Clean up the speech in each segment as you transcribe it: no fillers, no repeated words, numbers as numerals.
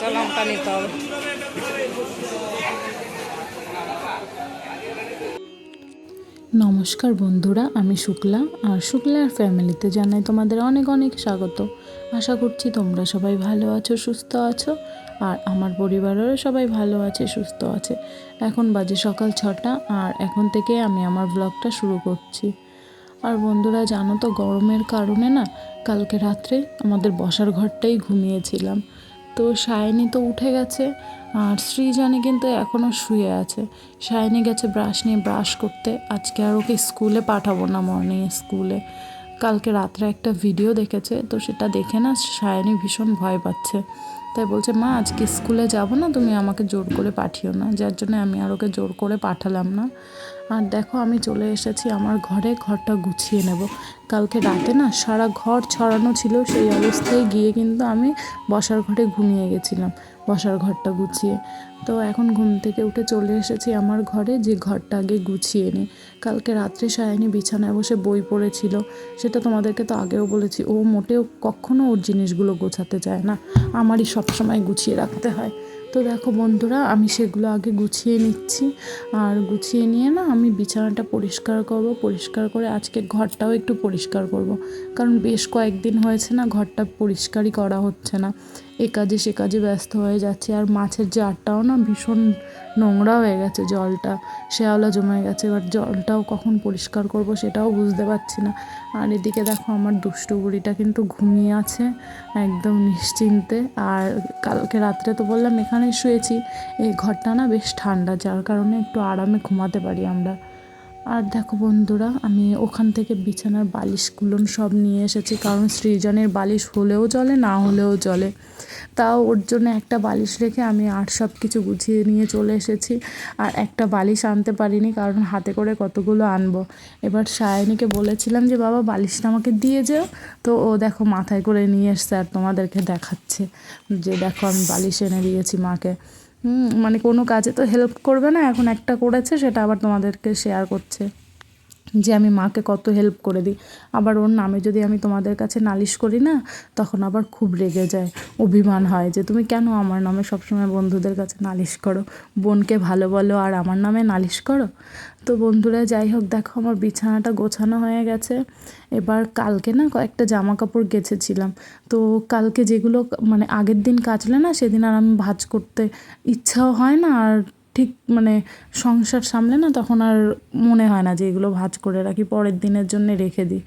চলো আমটা নিতে হবে। নমস্কার বন্ধুরা, আমি শুক্লা আর শুক্লার ফ্যামিলিতে জানাই তোমাদের অনেক অনেক স্বাগত। আশা করছি তোমরা সবাই ভালো আছো, সুস্থ আছো, আর আমার পরিবারেরও সবাই ভালো আছে, সুস্থ আছে। এখন বাজে সকাল 6টা আর এখন থেকে আমি আমার ব্লগটা শুরু করছি। আর বন্ধুরা জানো তো, গরমের কারণে না কালকে রাত্রে আমাদের বসার ঘরটাই ঘুমিয়েছিলাম। তো সায়নী তো উঠে গেছে আর সৃজনী কিন্তু এখনও শুয়ে আছে। সায়নী গেছে ব্রাশ নিয়ে ব্রাশ করতে। আজকে আর ওকে স্কুলে পাঠাবো না, মর্নিং স্কুলে। কালকে রাত্রে একটা ভিডিও দেখেছে, তো সেটা দেখে না সায়নী ভীষণ ভয় পাচ্ছে। তাই বলছে, মা আজকে স্কুলে যাব না, তুমি আমাকে জোর করে পাঠিও না। যার জন্য আমি আর ওকে জোর করে পাঠালাম না। আর দেখো আমি চলে এসেছি আমার ঘরে, ঘরটা গুছিয়ে নেব। কালকে রাতে না সারা ঘর ছড়ানো ছিল, সেই অবস্থায় গিয়ে কিন্তু আমি বসার ঘরে ঘুমিয়ে গেছিলাম, বসার ঘরটা গুছিয়ে। তো এখন ঘুম থেকে উঠে চলে এসেছি আমার ঘরে, যে ঘরটা আগে গুছিয়ে নিই। কালকে রাত্রে সায়নী বিছানায় বসে বই পড়েছিল, সেটা তোমাদেরকে তো আগেও বলেছি। ও মোটেও কখনো ওর জিনিসগুলো গোছাতে চায় না, আমারই সবসময় গুছিয়ে রাখতে হয়। তো দেখো বন্ধুরা, আমি সেগুলো আগে গুছিয়ে নিচ্ছি। আর গুছিয়ে নিয়ে না আমি বিছানাটা পরিষ্কার করব, পরিষ্কার করে আজকে ঘরটাও একটু পরিষ্কার করব। কারণ বেশ কয়েকদিন হয়েছে না ঘরটা পরিষ্কারই করা হচ্ছে না, এ কাজে সে কাজে ব্যস্ত হয়ে যাচ্ছে। আর মাছের জারটাও না ভীষণ নোংরা হয়ে গেছে, জলটা শ্যাওলা জমে গেছে। এবার জলটাও কখন পরিষ্কার করব সেটাও বুঝতে পারছি না। আর এদিকে দেখো আমার দুষ্টু বুড়িটা কিন্তু ঘুমিয়ে আছে একদম নিশ্চিন্তে। আর কালকে রাত্রে তো বললাম এখানে শুয়েছি, এই ঘরটা না বেশ ঠান্ডা, যার কারণে একটু আরামে ঘুমাতে পারি আমরা। আর দেখো বন্ধুরা, আমি ওখান থেকে বিছানার বালিশগুলো সব নিয়ে এসেছি, কারণ সৃজনের বালিশ হলেও চলে না হলেও চলে। তাও ওর জন্য একটা বালিশ রেখে আমি আর সব কিছু গুছিয়ে নিয়ে চলে এসেছি। আর একটা বালিশ আনতে পারিনি, কারণ হাতে করে কতগুলো আনবো। এবার সায়নীকে বলেছিলাম যে বাবা বালিশটা আমাকে দিয়ে যেও, তো ও দেখো মাথায় করে নিয়ে এসছে আর তোমাদেরকে দেখাচ্ছে যে দেখো আমি বালিশ এনে দিয়েছি মাকে। মানে কোনো কাজে তো হেল্প করবে না, এখন একটা করেছে সেটা আবার তোমাদেরকে শেয়ার করছে যে আমি মাকে কত হেল্প করে দিই। আবার ওর নামে যদি আমি তোমাদের কাছে নালিশ করি না, তখন আবার খুব রেগে যায়, অভিমান হয় যে তুমি কেন আমার নামে সবসময় বন্ধুদের কাছে নালিশ করো, বোনকে ভালো বলো আর আমার নামে নালিশ করো। তো বন্ধুরা যাই হোক, দেখো আমার বিছানাটা গোছানো হয়ে গেছে। এবার কালকে না কয়েকটা জামা কাপড় কেচেছিলাম, তো কালকে যেগুলো মানে আগের দিন কাচলে না সেদিন আর আমি ভাঁজ করতে ইচ্ছাও হয় না, আর ঠিক মানে সংসার সামলে না তখন আর মনে হয় না যে এগুলো ভাঁজ করে রাখি, পরের দিনের জন্য রেখে দিই।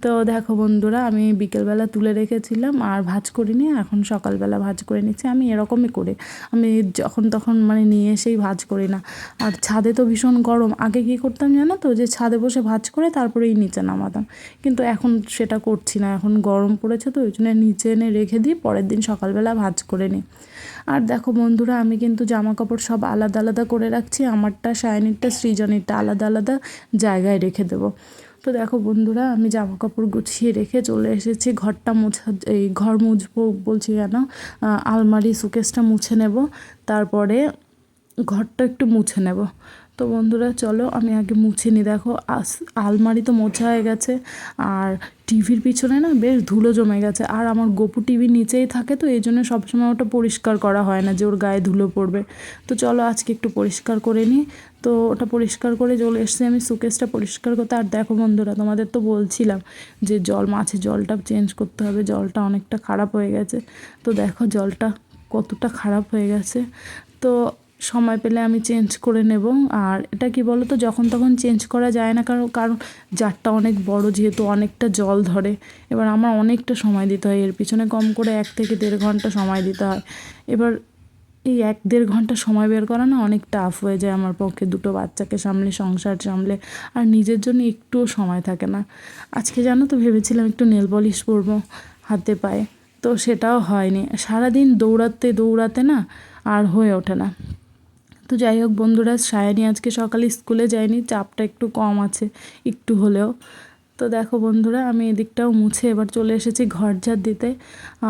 তো দেখো বন্ধুরা, আমি বিকেলবেলা তুলে রেখেছিলাম আর ভাঁজ করিনি, এখন সকালবেলা ভাঁজ করে নিচ্ছি। আমি এরকমই করে, আমি যখন তখন মানে নিয়ে এসেই ভাঁজ করি না। আর ছাদে তো ভীষণ গরম, আগে কী করতাম জানো তো, যে ছাদে বসে ভাঁজ করে তারপরেই নিচে নামাতাম, কিন্তু এখন সেটা করছি না। এখন গরম পড়েছে তো ওই জন্য নিচে এনে রেখে দিই, পরের দিন সকালবেলা ভাঁজ করে নিই। আর দেখো বন্ধুরা, আমি কিন্তু জামা কাপড় সব আলাদা আলাদা করে রাখছি, আমারটা সায়নীরটা সৃজনীরটা আলাদা আলাদা জায়গায় রেখে দেবো। তো দেখো বন্ধুরা, আমি জামা কাপড় গুছিয়ে রেখে চলে এসেছি ঘরটা মুছা, এই ঘর মুছবো বলছি কেন, আলমারি সুকেসটা মুছে নেব, তারপরে ঘরটা একটু মুছে নেব। তো বন্ধুরা চলো আমি আগে মুছে নিই। দেখো আলমারি তো মোছা হয়ে গেছে, আর টিভির পিছনে না বেশ ধুলো জমে গেছে। আর আমার গপু টিভির নিচেই থাকে, তো এই জন্য সবসময় ওটা পরিষ্কার করা হয় না, যে ওর গায়ে ধুলো পড়বে। তো চলো আজকে একটু পরিষ্কার করে নিই। তো ওটা পরিষ্কার করে চলে এসেছি আমি সুকেসটা পরিষ্কার করতে। আর দেখো বন্ধুরা, তোমাদের তো বলছিলাম যে মাছের জলটা চেঞ্জ করতে হবে, জলটা অনেকটা খারাপ হয়ে গেছে। তো দেখো জলটা কতটা খারাপ হয়ে গেছে। তো সময় পেলে আমি চেঞ্জ করে নেব। আর এটা কি বলো তো, যখন তখন চেঞ্জ করা যায় না, কারণ কারণ জারটা অনেক বড়, যেহেতু অনেকটা জল ধরে। এবার আমার অনেকটা সময় দিতে হয় এর পিছনে, কম করে 1 থেকে 1.5 ঘন্টা সময় দিতে হয়। এবার এই 1-1.5 ঘন্টা সময় বের করা না অনেক টাফ হয়ে যায় আমার পক্ষে, দুটো বাচ্চাকে সামলে, সংসার সামলে, আর নিজের জন্য একটুও সময় থাকে না। আজকে জানো তো ভেবেছিলাম একটু নেল পলিশ করবো হাতে পায়ে, তো সেটাও হয়নি। সারাদিন দৌড়াতে দৌড়াতে না আর হয়ে ওঠে না। তো যাই হোক বন্ধুরা, সায়নী আজকে সকালে স্কুলে যায়নি, চাপটা একটু কম আছে একটু হলেও। তো দেখো বন্ধুরা, আমি এদিকটাও মুছে এবার চলে এসেছি ঘর ঝাড় দিতে।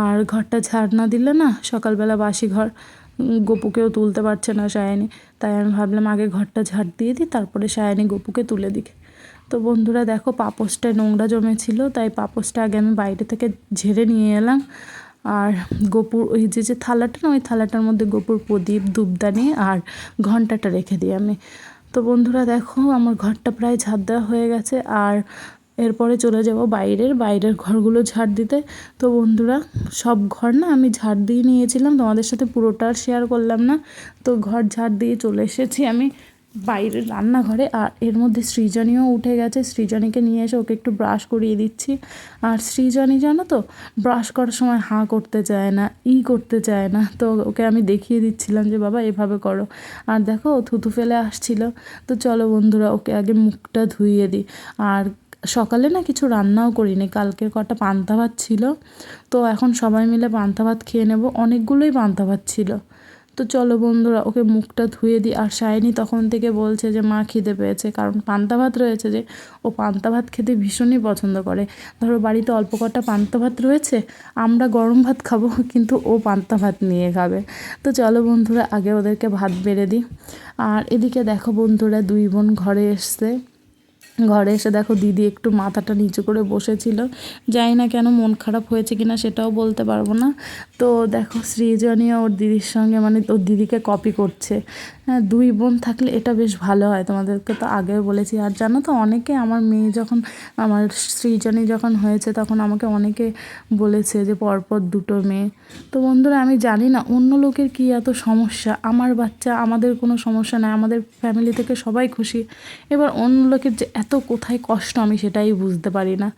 আর ঘরটা ঝাড় না দিলে না সকালবেলা বাসি ঘর, গপুকেও তুলতে পারছে না সায়নী, তাই আমি ভাবলাম আগে ঘরটা ঝাড় দিয়ে দিই, তারপরে সায়নী গপুকে তুলে দিই। তো বন্ধুরা দেখো, পাপোশটায় নোংরা জমেছিল, তাই পাপোশটা আগে আমি বাইরে থেকে ঝেড়ে নিয়ে এলাম। আর গোপুর ওই যে থালাটা না, ওই থালাটার মধ্যে গোপুর প্রদীপ, ধূপদানি আর ঘণ্টাটা রেখে দিই আমি। তো বন্ধুরা দেখো আমার ঘরটা প্রায় ঝাড় দেওয়া হয়ে গেছে, আর এরপরে চলে যাব বাইরের ঘরগুলো ঝাড় দিতে। তো বন্ধুরা সব ঘর না আমি ঝাড় দিয়ে নিয়েছিলাম, তোমাদের সাথে পুরোটা শেয়ার করলাম না। তো ঘর ঝাড় দিয়ে চলে এসেছি আমি বাইরের রান্নাঘরে, আর এর মধ্যে সৃজনীও উঠে গেছে। সৃজনীকে নিয়ে এসে ওকে একটু ব্রাশ করিয়ে দিচ্ছি। আর সৃজনী জানো তো ব্রাশ করার সময় হাঁ করতে চায় না, করতে চায় না। তো ওকে আমি দেখিয়ে দিচ্ছিলাম যে বাবা এভাবে করো। আর দেখো ও থুতু ফেলে আসছিল। তো চলো বন্ধুরা ওকে আগে মুখটা ধুইয়ে দিই। আর সকালে না কিছু রান্নাও করিনি, কালকের কটা পান্তা ভাত ছিল। তো এখন সবাই মিলে পান্তা ভাত খেয়ে নেব, অনেকগুলোই পান্তা ভাত ছিল। তো চলো বন্ধুরা ওকে মুখটা ধুয়ে দিই। আর সায়নী তখন থেকে বলছে যে মা খিদে পেয়েছে, কারণ পান্তা ভাত রয়েছে, যে ও পান্তা ভাত খেতে ভীষণই পছন্দ করে। ধরো বাড়িতে অল্প কটা পান্তা ভাত রয়েছে, আমরা গরম ভাত খাবো কিন্তু ও পান্তা ভাত নিয়ে খাবে। তো চলো বন্ধুরা আগে ওদেরকে ভাত বেড়ে দিই। আর এদিকে দেখো বন্ধুরা দুই বোন ঘরে এসছে। ঘরে এসে দেখো দিদি একটু মাথাটা নিচু করে বসেছিল, জানি না কেন মন খারাপ হয়েছে কিনা সেটাও বলতে পারবো না। তো দেখো সৃজনীও ওর দিদির সঙ্গে মানে ওর দিদিকে কপি করছে। হ্যাঁ, দুই বোন থাকলে এটা বেশ ভালো হয়, তোমাদেরকে তো আগেও বলেছি। আর জানো তো অনেকে আমার মেয়ে যখন আমার সৃজনী যখন হয়েছে তখন আমাকে অনেকে বলেছে যে পরপর দুটো মেয়ে। তো বন্ধুরা আমি জানি না অন্য লোকের কী এত সমস্যা, আমার বাচ্চা, আমাদের কোনো সমস্যা নাই, আমাদের ফ্যামিলি থেকে সবাই খুশি। এবার অন্য লোকের যে এত কোথায় কষ্ট আমি সেটাই বুঝতে পারি না।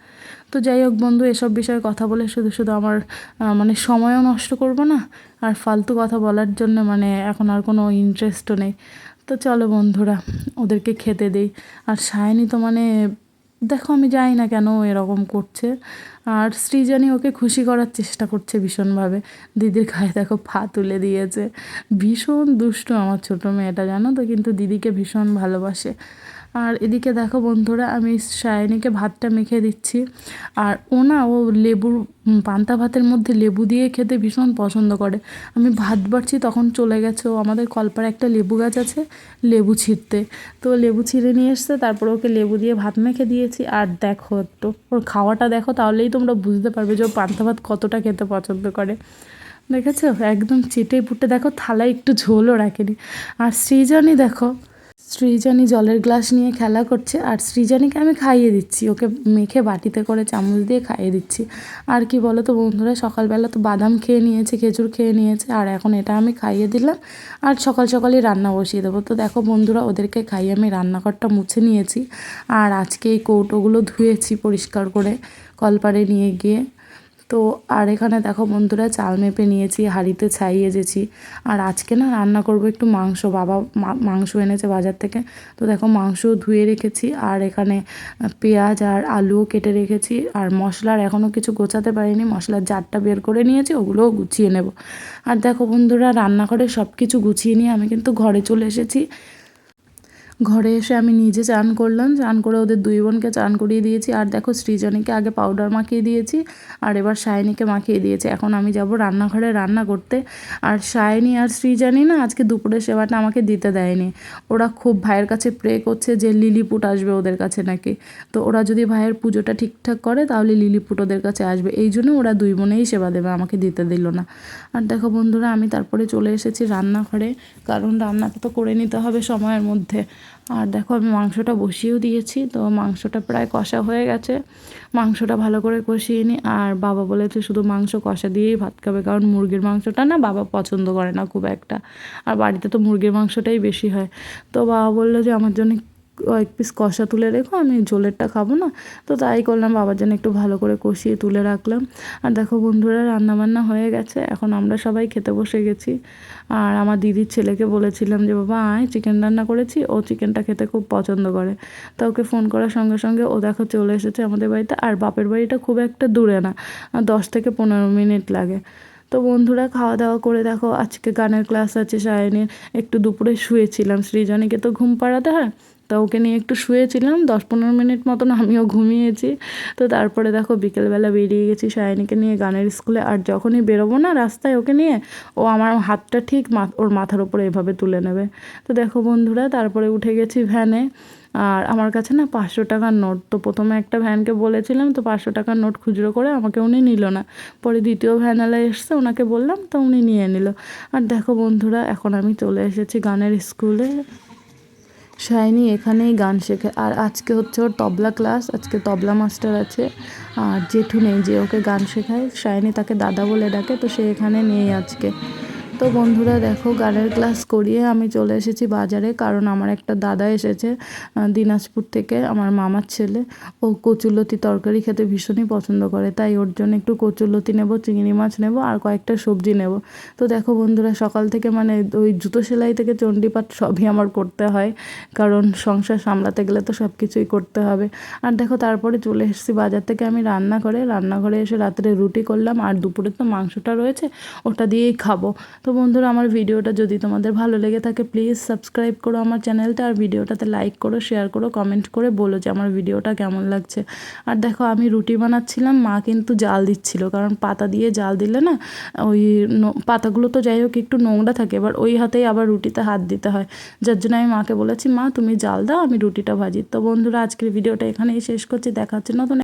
তো যাই হোক বন্ধু, এসব বিষয়ে কথা বলে শুধু শুধু আমার মানে সময়ও নষ্ট করব না, আর ফালতু কথা বলার জন্য মানে এখন আর কোনো ইন্টারেস্টও নেই। তো চলো বন্ধুরা ওদেরকে খেতে দেই। আর সায়নী তো মানে দেখো আমি জানি না কেন ও এরকম করছে। আর সৃজনী ওকে খুশি করার চেষ্টা করছে ভীষণভাবে, দিদির গায়ে দেখো পা তুলে দিয়েছে। ভীষণ দুষ্টু আমার ছোটো মেয়েটা জানো তো, কিন্তু দিদিকে ভীষণ ভালোবাসে। আর এদিকে দেখো বন্ধুরা আমি সায়নীকে ভাতটা মেখে দিচ্ছি। আর ও লেবুর পান্তা ভাতের মধ্যে লেবু দিয়ে খেতে ভীষণ পছন্দ করে। আমি ভাত বাড়ছি তখন চলে গেছে ও আমাদের কলপাড়ে একটা লেবু গাছ আছে, লেবু ছিঁড়তে। তো লেবু ছিঁড়ে নিয়ে এসছে, তারপর ওকে লেবু দিয়ে ভাত মেখে দিয়েছি। আর দেখো একটু ওর খাওয়াটা দেখো, তাহলেই তোমরা বুঝতে পারবে যে ও পান্তা ভাত কতটা খেতে পছন্দ করে। দেখেছো একদম চেটে পুটে, দেখো থালায় একটু ঝোলও রাখেনি। আর সৃজনী দেখো, সৃজনী জলের গ্লাস নিয়ে খেলা করছে, আর সৃজনীকে আমি খাইয়ে দিচ্ছি, ওকে মেখে বাটিতে করে চামচ দিয়ে খাইয়ে দিচ্ছি। আর কি বলো তো বন্ধুরা, সকালবেলা তো বাদাম খেয়ে নিয়েছে, খেজুর খেয়ে নিয়েছে, আর এখন এটা আমি খাইয়ে দিলাম। আর সকাল সকালই রান্না বসিয়ে দেবো। তো দেখো বন্ধুরা ওদেরকে খাইয়ে আমি রান্নাঘরটা মুছে নিয়েছি। আর আজকে এই কৌটোগুলো ধুয়েছি পরিষ্কার করে কলপাড়ে নিয়ে গিয়ে। তো আর এখানে দেখো বন্ধুরা চাল মেপে নিয়েছি, হাঁড়িতে ছাইয়েছি। আর আজকে না রান্না করব একটু মাংস, বাবা মাংস এনেছে বাজার থেকে। তো দেখো মাংসও ধুয়ে রেখেছি, আর এখানে পেঁয়াজ আর আলুও কেটে রেখেছি। আর মশলার এখনও কিছু গোছাতে পারিনি, মশলার জারটা বের করে নিয়েছি, ওগুলোও গুছিয়ে নেব। আর দেখো বন্ধুরা রান্নাঘরে সব কিছু গুছিয়ে নিয়ে আমি কিন্তু ঘরে চলে এসেছি। ঘরে এসে আমি নিজে চান করলাম, চান করে ওদের দুই বোনকে চান করিয়ে দিয়েছি। আর দেখো সৃজনীকে আগে পাউডার মাখিয়ে দিয়েছি, আর এবার সায়নীকে মাখিয়ে দিয়েছি। এখন আমি যাব রান্নাঘরে রান্না করতে। আর সায়নী আর সৃজনী না আজকে দুপুরের সেবাটা আমাকে দিতে দেয়নি। ওরা খুব ভাইয়ের কাছে প্রে করছে যে লিলিপুট আসবে ওদের কাছে নাকি। তো ওরা যদি ভাইয়ের পুজোটা ঠিকঠাক করে তাহলে লিলিপুট ওদের কাছে আসবে, এই জন্য ওরা দুই বোনেই সেবা দেবে, আমাকে দিতে দিল না। আর দেখো বন্ধুরা আমি তারপরে চলে এসেছি রান্নাঘরে, কারণ রান্নাটা তো করে নিতে হবে সময়ের মধ্যে। আর দেখো আমি মাংসটা বসিয়েও দিয়েছি, তো মাংসটা প্রায় কষা হয়ে গেছে। মাংসটা ভালো করে কষিয়ে নিই। আর বাবা বলেছে শুধু মাংস কষা দিয়েই ভাত খাবে, কারণ মুরগির মাংসটা না বাবা পছন্দ করে না খুব একটা। আর বাড়িতে তো মুরগির মাংসটাই বেশি হয়। তো বাবা বললো যে আমার জন্য এক পিস কষা তুলে রেখো, আমি ঝোলেরটা খাবো না। তো তাই করলাম, বাবার জন্য একটু ভালো করে কষিয়ে তুলে রাখলাম। আর দেখো বন্ধুরা রান্নাবান্না হয়ে গেছে, এখন আমরা সবাই খেতে বসে গেছি। আর আমার দিদির ছেলেকে বলেছিলাম যে বাবা আয় চিকেন রান্না করেছি, ও চিকেনটা খেতে খুব পছন্দ করে। তো ওকে ফোন করার সঙ্গে সঙ্গে ও দেখো চলে এসেছে আমাদের বাড়িতে। আর বাপের বাড়িটা খুব একটা দূরে না, 10 থেকে 15 মিনিট লাগে। তো বন্ধুরা খাওয়া দাওয়া করে দেখো আজকে গানের ক্লাস আছে সায়নীর, একটু দুপুরে শুয়েছিলাম, সৃজনীকে তো ঘুম পাড়াতে হয়, তো ওকে নিয়ে একটু শুয়েছিলাম 10-15 মিনিট মতন, আমিও ঘুমিয়েছি। তো তারপরে দেখো বিকেলবেলা বেরিয়ে গেছি সায়নীকে নিয়ে গানের স্কুলে। আর যখনই বেরোবো না রাস্তায় ওকে নিয়ে, ও আমার হাতটা ঠিক ওর মাথার উপরে এভাবে তুলে নেবে। তো দেখো বন্ধুরা তারপরে উঠে গেছি ভ্যানে। আর আমার কাছে না 500 টাকার নোট, তো প্রথমে একটা ভ্যানকে বলেছিলাম, তো 500 টাকার নোট খুচরো করে আমাকে উনি নিল না। পরে দ্বিতীয় ভ্যানওয়ালা এসছে, ওনাকে বললাম, তো উনি নিয়ে নিল। আর দেখো বন্ধুরা, এখন আমি চলে এসেছি গানের স্কুলে। শাইনি এখানেই গান শেখে, আর আজকে হচ্ছে ওর তবলা ক্লাস, আজকে তবলা মাস্টার আছে। আর জেঠু নেই যে ওকে গান শেখায়, শাইনি তাকে দাদা বলে ডাকে, তো সে এখানে নেই আজকে। তো বন্ধুরা দেখো, গানের ক্লাস করিয়ে আমি চলে এসেছি বাজারে, কারণ আমার একটা দাদা এসেছে দিনাজপুর থেকে, আমার মামার ছেলে। ও কচুরলতি তরকারি খেতে ভীষণই পছন্দ করে, তাই ওর জন্য একটু কচুরলতি নেব, চিংড়ি মাছ নেব, আর কয়েকটা সবজি নেব। তো দেখো বন্ধুরা, সকাল থেকে মানে ওই জুতো সেলাই থেকে চণ্ডীপাঠ সবই আমার করতে হয়, কারণ সংসার সামলাতে গেলে তো সব কিছুই করতে হবে। আর দেখো, তারপরে চলে এসেছি বাজার থেকে আমি রান্নাঘরে এসে রাত্রে রুটি করলাম, আর দুপুরে তো মাংসটা রয়েছে, ওটা দিয়েই খাবো। তো বন্ধুরা, আমার ভিডিওটা যদি তোমাদের ভালো লেগে থাকে, প্লিজ সাবস্ক্রাইব করো আমার চ্যানেলটা, আর ভিডিওটাতে লাইক করো, শেয়ার করো, কমেন্ট করে বলো যে আমার ভিডিওটা কেমন লাগছে। আর দেখো, আমি রুটি বানাচ্ছিলাম, মা কিন্তু জাল দিচ্ছিল, কারণ পাতা দিয়ে জাল দিলে না ওই পাতাগুলো তো যাই হোক একটু নোংরা থাকে, এবার ওই হাতেই আবার রুটিতে হাত দিতে হয়, যার জন্য আমি মাকে বলেছি, মা তুমি জাল দাও, আমি রুটিটা ভাজি। তো বন্ধুরা, আজকের ভিডিওটা এখানেই শেষ করছি, দেখা হচ্ছে নতুন